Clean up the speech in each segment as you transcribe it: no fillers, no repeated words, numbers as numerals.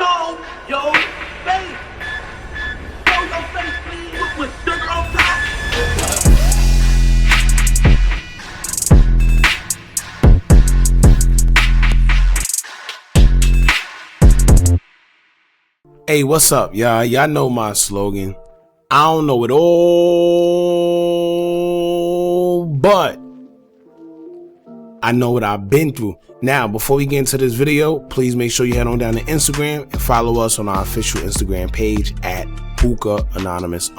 show your face. Show your face, please, with Durk on top. Hey, what's up, y'all? Y'all know my slogan. I don't know it all, but I know what I've been through. Now, before we get into this video, please make sure you head on down to Instagram and follow us on our official Instagram page at hookahanonymous_.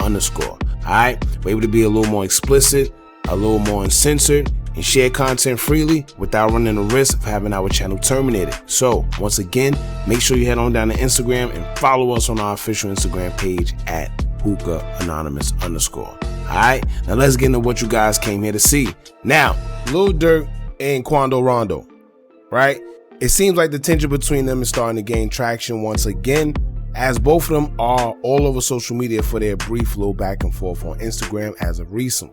Alright, we're able to be a little more explicit, a little more uncensored, and share content freely without running the risk of having our channel terminated. So, once again, make sure you head on down to Instagram and follow us on our official Instagram page at hookahanonymous_. Alright, now let's get into what you guys came here to see. Now, Lil Durk and Quando Rondo, right? It seems like the tension between them is starting to gain traction once again, as both of them are all over social media for their brief little back and forth on Instagram as of recent.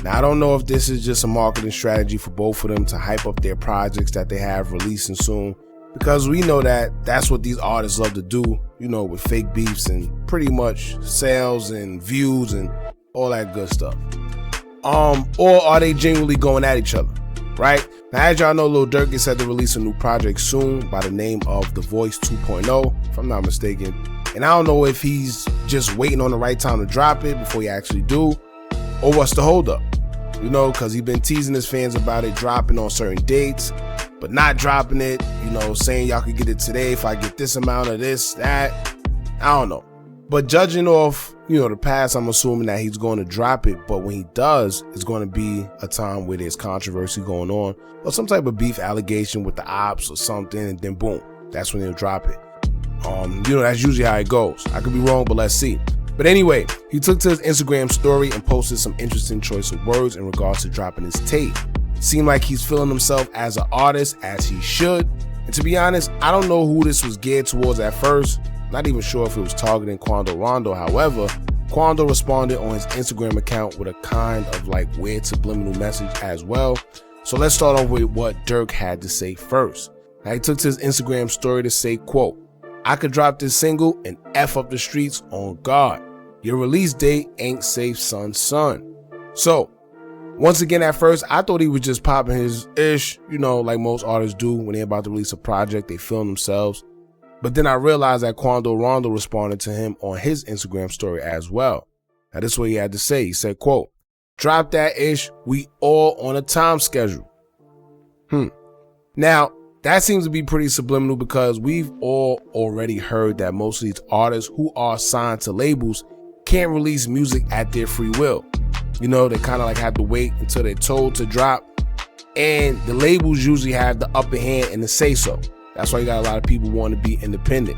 Now, I don't know if this is just a marketing strategy for both of them to hype up their projects that they have releasing soon, because we know that that's what these artists love to do, you know, with fake beefs and pretty much sales and views and all that good stuff. Or are they genuinely going at each other, right? Now, as y'all know, Lil Durk is set to release a new project soon by the name of The Voice 2.0, if I'm not mistaken. And I don't know if he's just waiting on the right time to drop it before he actually do, or what's the holdup, you know, because he's been teasing his fans about it dropping on certain dates, but not dropping it, you know, saying y'all could get it today if I get this amount of this, that, I don't know. But judging off, you know, the past, I'm assuming that he's going to drop it, but when he does, it's going to be a time where there's controversy going on, or some type of beef allegation with the ops or something, and then boom, that's when he'll drop it. You know, that's usually how it goes. I could be wrong, but let's see. But anyway, he took to his Instagram story and posted some interesting choice of words in regards to dropping his tape. Seemed like he's feeling himself as an artist, as he should. And to be honest, I don't know who this was geared towards at first. Not even sure if it was targeting Quando Rondo. However, Quando responded on his Instagram account with a kind of like weird subliminal message as well. So let's start off with what Durk had to say first. Now, he took to his Instagram story to say, quote, "I could drop this single and F up the streets on God. Your release date ain't safe, son. So, once again, at first, I thought he was just popping his ish, you know, like most artists do when they're about to release a project, they film themselves. But then I realized that Quando Rondo responded to him on his Instagram story as well. Now, this is what he had to say. He said, quote, "Drop that ish, we all on a time schedule." Now, that seems to be pretty subliminal because we've all already heard that most of these artists who are signed to labels can't release music at their free will. You know, they kind of like have to wait until they're told to drop, and the labels usually have the upper hand in the say so. That's why you got a lot of people want to be independent.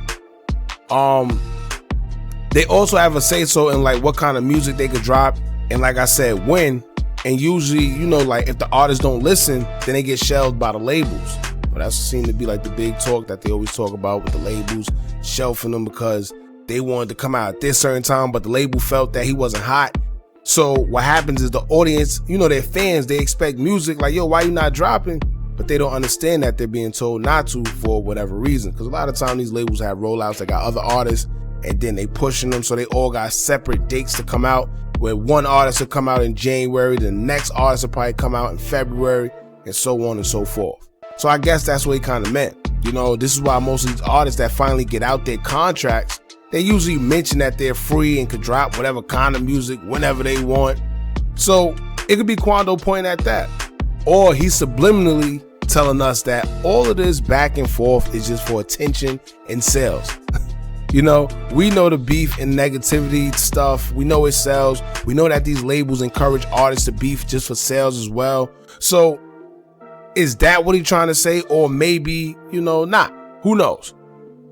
They also have a say so in like what kind of music they could drop, and like I said, when. And usually, you know, like if the artists don't listen, then they get shelved by the labels. But that seems to be like the big talk that they always talk about with the labels shelving them because they wanted to come out at this certain time, but the label felt that he wasn't hot. So what happens is the audience, you know, their fans, they expect music like, yo, why you not dropping? But they don't understand that they're being told not to for whatever reason. Because a lot of times these labels have rollouts, they got other artists, and then they pushing them, so they all got separate dates to come out, where one artist will come out in January, the next artist will probably come out in February, and so on and so forth. So I guess that's what he kind of meant. You know, this is why most of these artists that finally get out their contracts, they usually mention that they're free and could drop whatever kind of music whenever they want. So it could be Quando pointing at that. Or he's subliminally telling us that all of this back and forth is just for attention and sales. You know, we know the beef and negativity stuff. We know it sells. We know that these labels encourage artists to beef just for sales as well. So is that what he's trying to say? Or maybe, you know, not. Who knows?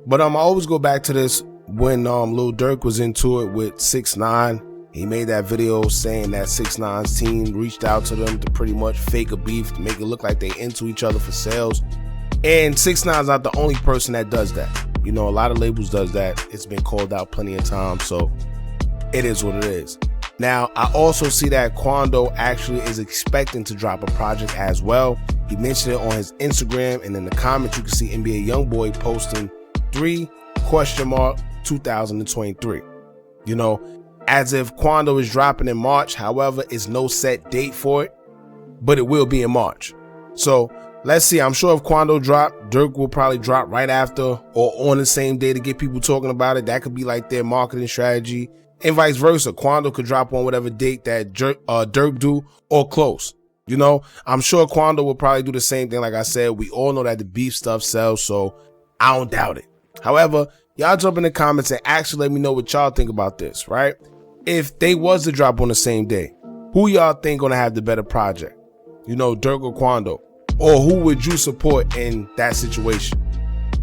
But I always go back to this when Lil Durk was into it with 6ix9ine. He made that video saying that 6ix9ine's team reached out to them to pretty much fake a beef to make it look like they into each other for sales. And 6ix9ine's not the only person that does that. You know, a lot of labels does that. It's been called out plenty of times, so it is what it is. Now, I also see that Quando actually is expecting to drop a project as well. He mentioned it on his Instagram, and in the comments you can see NBA YoungBoy posting 3 2023. You know, as if Quando is dropping in March. However, it's no set date for it, but it will be in March. So let's see. I'm sure if Quando drop, Durk will probably drop right after or on the same day to get people talking about it. That could be like their marketing strategy, and vice versa. Quando could drop on whatever date that Durk do or close. You know, I'm sure Quando will probably do the same thing. Like I said, we all know that the beef stuff sells, so I don't doubt it. However, y'all jump in the comments and actually let me know what y'all think about this, right? If they was to drop on the same day, who y'all think gonna have the better project? You know, Durk or Quando? Or who would you support in that situation?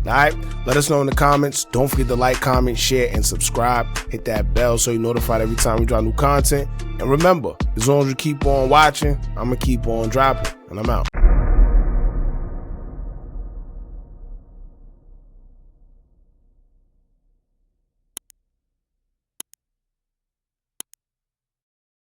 All right, let us know in the comments. Don't forget to like, comment, share, and subscribe. Hit that bell so you're notified every time we drop new content. And remember, as long as you keep on watching, I'm gonna keep on dropping. And I'm out.